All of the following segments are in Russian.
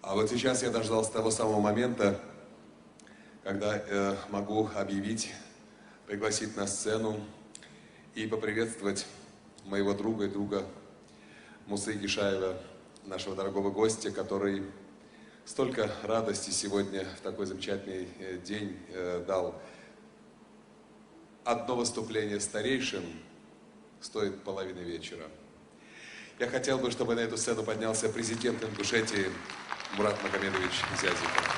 А вот сейчас я дождался того самого момента, когда могу объявить, пригласить на сцену и поприветствовать моего друга и друга Мусы Гишаева, нашего дорогого гостя, который столько радости сегодня в такой замечательный день дал. Одно выступление старейшин стоит половины вечера. Я хотел бы, чтобы на эту сцену поднялся президент Ингушетии Мурат Магомедович Зязиков.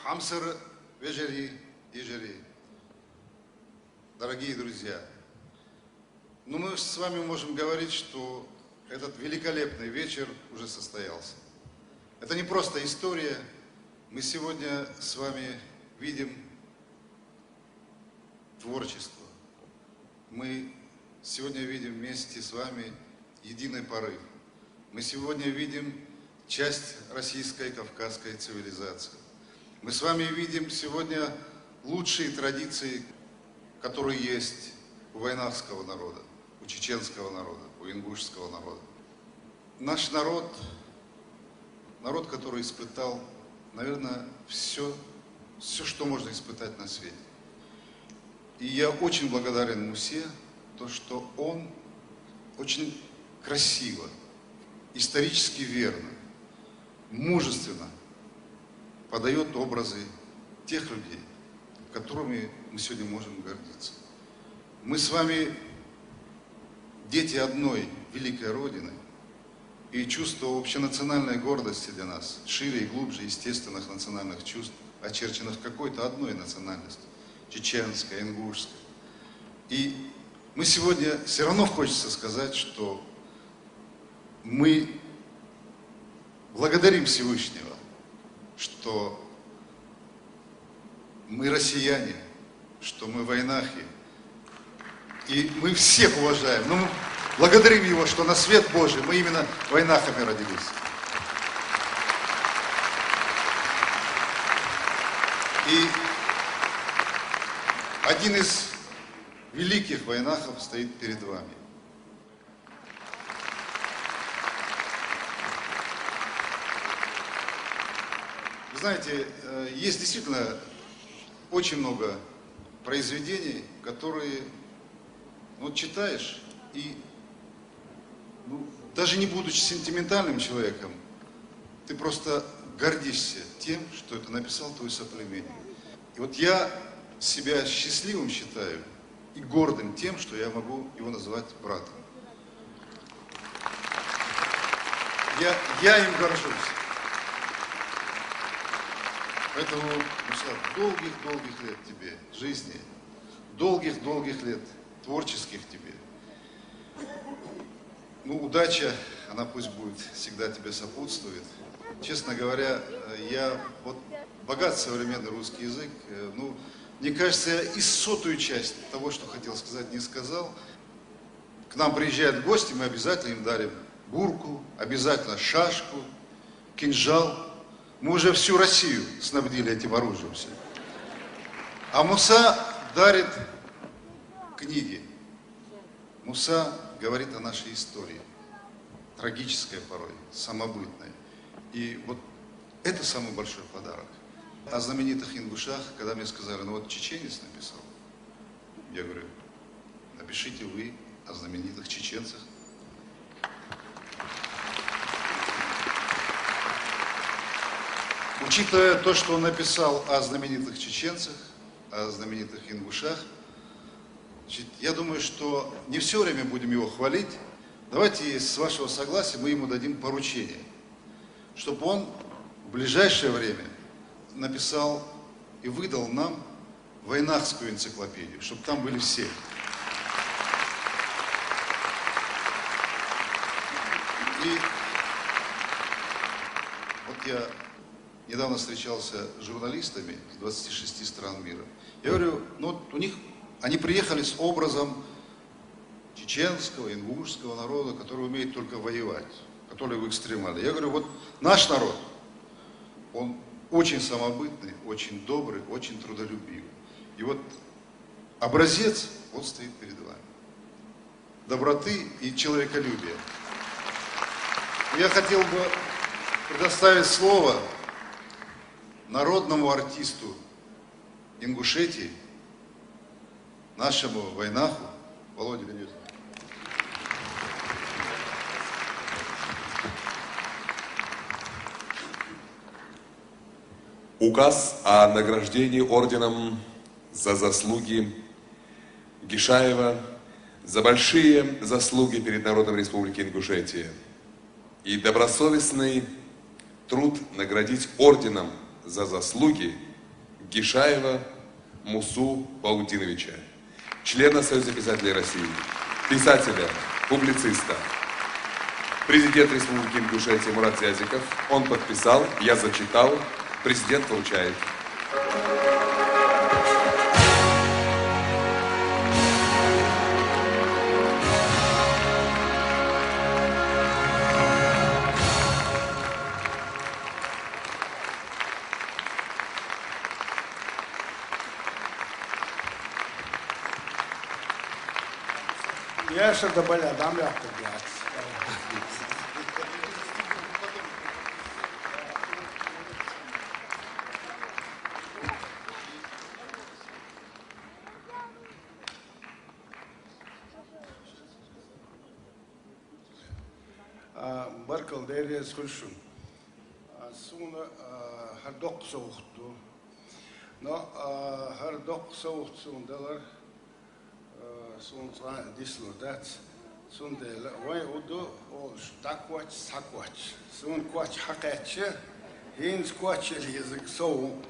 Хамсыр вежери ежери. Дорогие друзья, мы с вами можем говорить, что этот великолепный вечер уже состоялся. Это не просто история. Мы сегодня с вами видим творчество. Мы сегодня видим вместе с вами единый порыв. Мы сегодня видим часть российской кавказской цивилизации. Мы с вами видим сегодня лучшие традиции, которые есть у вайнахского народа, у чеченского народа, у ингушского народа. Наш народ, который испытал, наверное, все, что можно испытать на свете. И я очень благодарен Мусе, то, что он очень красиво, исторически верно, мужественно подает образы тех людей, которыми мы сегодня можем гордиться. Мы с вами дети одной великой Родины, и чувство общенациональной гордости для нас шире и глубже естественных национальных чувств, очерченных какой-то одной национальностью, чеченской, ингушской. И мы сегодня все равно хочется сказать, что мы благодарим Всевышнего, что мы россияне, что мы вайнахи, и мы всех уважаем. Но мы благодарим Его, что на свет Божий мы именно вайнахами родились. И один из великих вайнахов стоит перед вами. Вы знаете, есть действительно очень много произведений, которые читаешь и даже не будучи сентиментальным человеком, ты просто гордишься тем, что это написал твой соплеменник. И вот я себя счастливым считаю и гордым тем, что я могу его называть братом. Я им горжусь. Поэтому, Муса, долгих-долгих лет тебе жизни, долгих-долгих лет творческих тебе. Удача, она пусть будет, всегда тебе сопутствует. Честно говоря, я богат современный русский язык, мне кажется, я и 100-ю часть того, что хотел сказать, не сказал. К нам приезжают гости, мы обязательно им дарим бурку, обязательно шашку, кинжал. Мы уже всю Россию снабдили этим оружием. А Муса дарит книги. Муса говорит о нашей истории. Трагической порой, самобытной. И это самый большой подарок. О знаменитых ингушах, когда мне сказали, чеченец написал. Я говорю, напишите вы о знаменитых чеченцах. Учитывая то, что он написал о знаменитых чеченцах, о знаменитых ингушах, я думаю, что не все время будем его хвалить. Давайте, с вашего согласия, мы ему дадим поручение, чтобы он в ближайшее время написал и выдал нам вайнахскую энциклопедию, чтобы там были все. И я недавно встречался с журналистами из 26 стран мира. Я говорю, ну вот у них, они приехали с образом чеченского, ингушского народа, который умеет только воевать, который в экстремале. Я говорю, вот наш народ, он очень самобытный, очень добрый, очень трудолюбивый. И вот образец, он стоит перед вами. Доброты и человеколюбия. Я хотел бы предоставить слово народному артисту Ингушетии, нашему войнаху Володе Березину. Указ о награждении орденом за заслуги Гишаева, за большие заслуги перед народом Республики Ингушетия и добросовестный труд наградить орденом за заслуги Гишаева Мусу Баудиновича, члена Союза писателей России, писателя, публициста. Президент Республики Ингушетия Мурат Зязиков, он подписал, я зачитал, президент вручает. Я ще добавляю, дам я поблять. Баркал дерия скульшун. Суна хардок соухту. Но хардок соухтун далар Sunța disludați, sunt de la voi udu o ștacoaci sacoaci. Sunt coaci hakace, hin scoace lizic sou.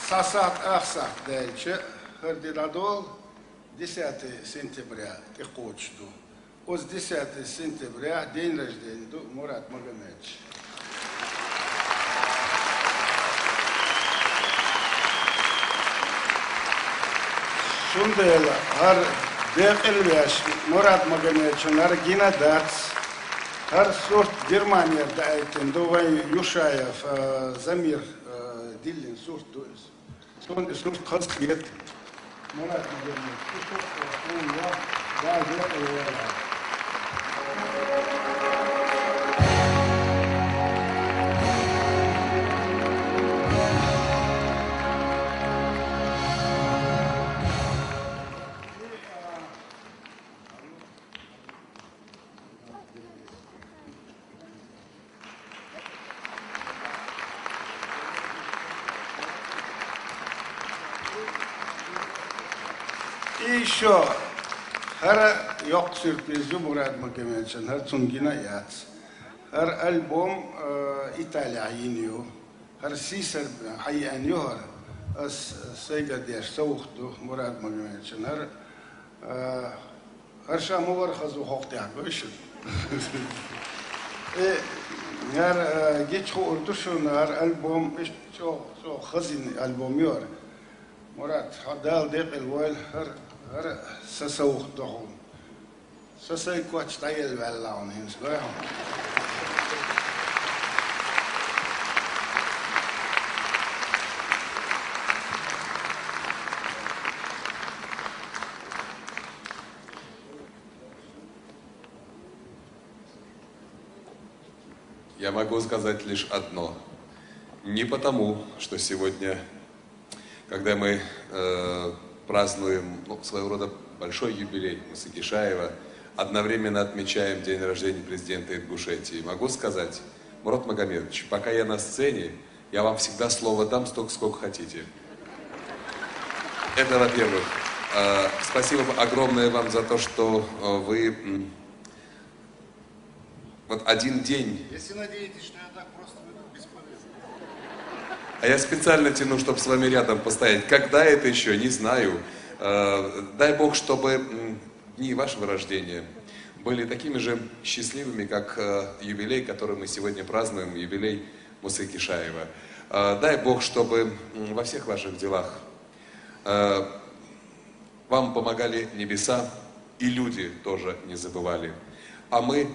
Sasat ahsat delce, hărdiladol 10 сентября te coachdu. Os 10 сентября день рождения Мурат Магомедович. Шундел, хар декел вяш, Мурат Магомедович, хар гина дац, хар сорт Германия дайтен, довай Юшаев, Замир, Диллин, сорт хазхет, Мурат Магомедович, да, И еще, хара yok sürprizli Murad Magomedovich, har Tsungina Yaц, har альбом Италия yeniyor, har Sisar hayaniyor, as Seygadyaş Savuktu Murad Magomedovich, har şamı var xazu hoqtiyak başın. Har geç orduşun, har albom çok xazin albomyor. Murat, hadal deqil wal har sasawuqtuhum. Sasay kwach tayel vallaun hins goyam. Я могу сказать лишь одно. Не потому, что сегодня, когда мы празднуем своего рода большой юбилей Мусы Гишаева, одновременно отмечаем день рождения президента Ингушетии. Могу сказать, Мурат Магомедович, пока я на сцене, я вам всегда слово дам столько, сколько хотите. Это во-первых. Спасибо огромное вам за то, что вы вот один день... Если надеетесь, что я так просто выйду, бесполезно. А я специально тяну, чтобы с вами рядом постоять. Когда это еще, не знаю. Дай Бог, чтобы дни вашего рождения были такими же счастливыми, как юбилей, который мы сегодня празднуем, юбилей Мусы Кишаева. Дай Бог, чтобы во всех ваших делах вам помогали небеса, и люди тоже не забывали. А мы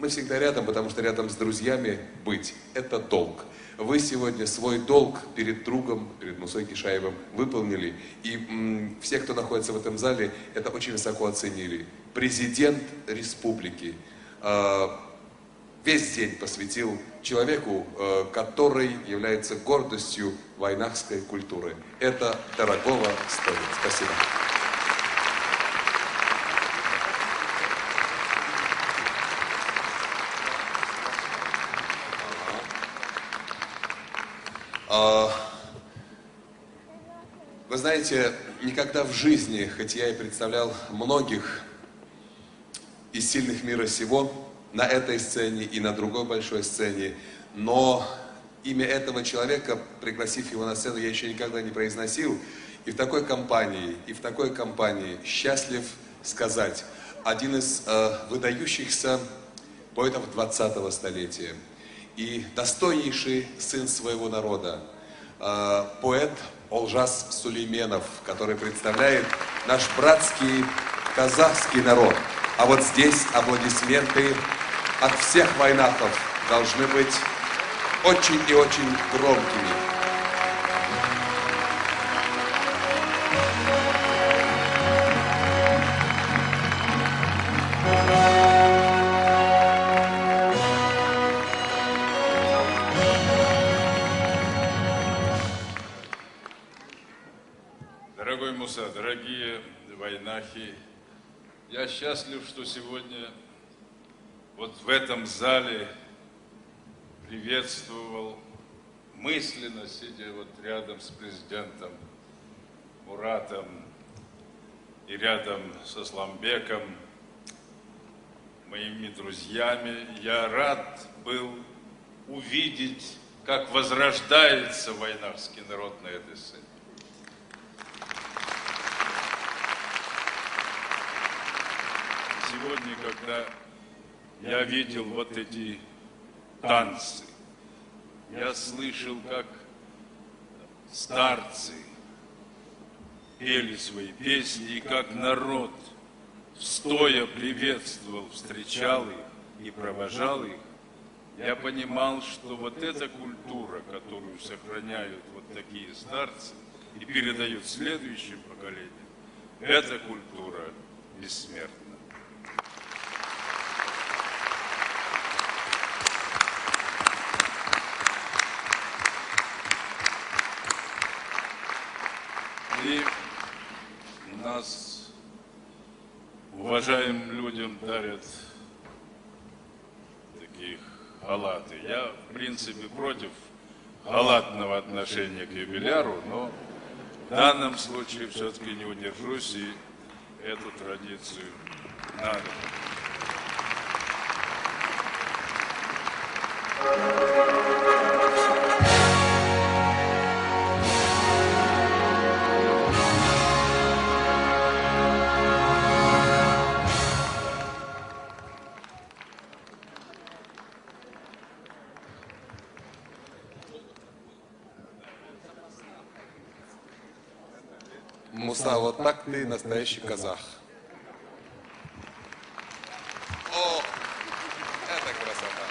всегда рядом, потому что рядом с друзьями быть – это долг. Вы сегодня свой долг перед другом, перед Мусой Кишаевым выполнили. И все, кто находится в этом зале, это очень высоко оценили. Президент республики весь день посвятил человеку, который является гордостью вайнахской культуры. Это дорогого стоит. Спасибо. Вы знаете, никогда в жизни, хоть я и представлял многих из сильных мира сего на этой сцене и на другой большой сцене, но имя этого человека, пригласив его на сцену, я еще никогда не произносил. И в такой компании счастлив сказать, один из выдающихся поэтов 20-го столетия и достойнейший сын своего народа, поэт Олжас Сулейменов, который представляет наш братский казахский народ. А вот здесь аплодисменты от всех вайнахов должны быть очень и очень громкими. Дорогой Муса, дорогие вайнахи, я счастлив, что сегодня вот в этом зале приветствовал мысленно, сидя вот рядом с президентом Муратом и рядом с Асламбеком, моими друзьями. Я рад был увидеть, как возрождается вайнахский народ на этой сцене. Сегодня, когда я видел вот эти танцы, я слышал, как старцы пели свои песни, и как народ стоя приветствовал, встречал их и провожал их, я понимал, что вот эта культура, которую сохраняют вот такие старцы и передают следующим поколениям, эта культура бессмертна. И нас, уважаемым людям, дарят таких халаты. Я, в принципе, против халатного отношения к юбиляру, но в данном случае все-таки не удержусь, и эту традицию надо. Муса, вот так ты настоящий казах. О, это красота.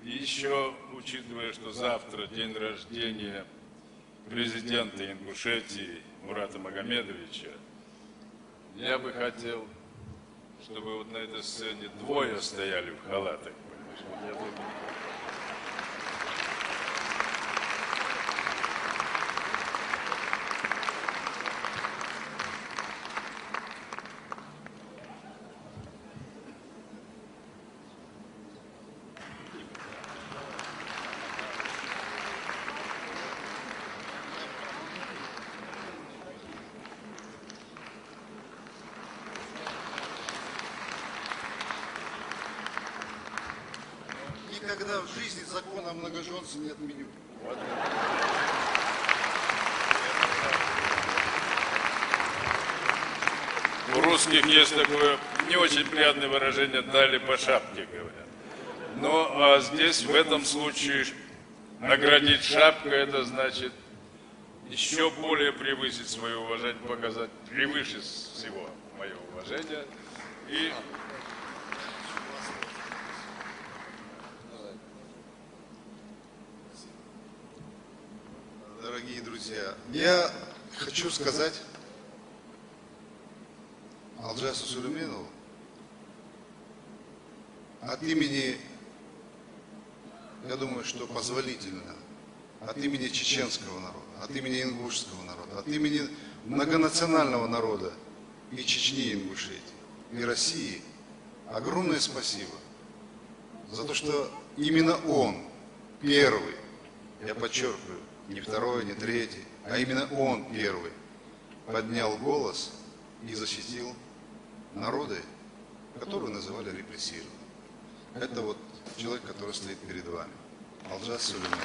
И еще, учитывая, что завтра день рождения президента Ингушетии Мурата Магомедовича, я бы хотел, чтобы вот на этой сцене двое стояли в халатах. Понимаешь? Вот я думаю, Никогда в жизни закон о многоженстве не отменю. вот. русских есть такое не очень приятное выражение «дали по шапке», говорят. Но здесь, в этом случае, наградить шапкой, это значит еще более превысить свое уважение, показать превыше всего мое уважение. И дорогие друзья, я хочу сказать Алджасу Сулейменову от имени, я думаю, что позволительно, от имени чеченского народа, от имени ингушского народа, от имени многонационального народа и Чечни, и Ингушетии, и России огромное спасибо за то, что именно он первый, я подчеркиваю, не второй, не третий, а именно он первый поднял голос и защитил народы, которые называли репрессированными. Это вот человек, который стоит перед вами, Алджас Сулейменов.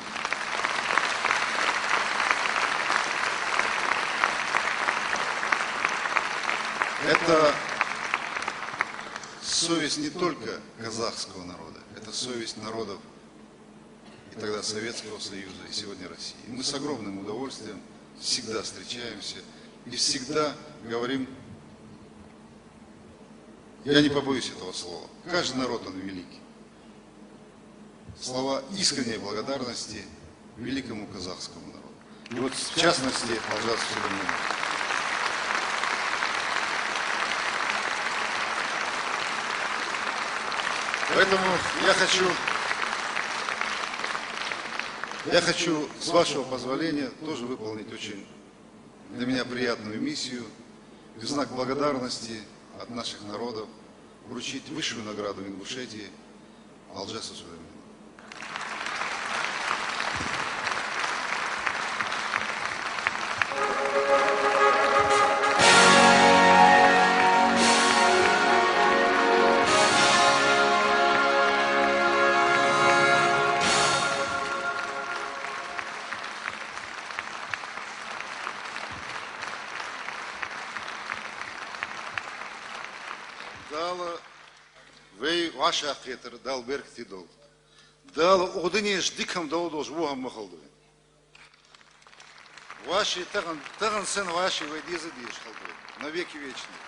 Это совесть не только казахского народа, это совесть народов и тогда Советского Союза, и сегодня России. И мы с огромным удовольствием всегда встречаемся и всегда говорим, я не побоюсь этого слова, каждый народ он великий. Слова искренней благодарности великому казахскому народу. И вот в частности Алджасу Сулейменову. Поэтому я хочу, с вашего позволения, тоже выполнить очень для меня приятную миссию и в знак благодарности от наших народов вручить высшую награду Ингушетии Алджасу Сулейменову. Дала вей ваша хетер дал беркти дол. Дала одинеш дикам долдош вогам махалды. Ваши таган сен ваши вейдизы диш халды. Навеки вечные.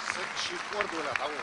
Сечи кордула хаву.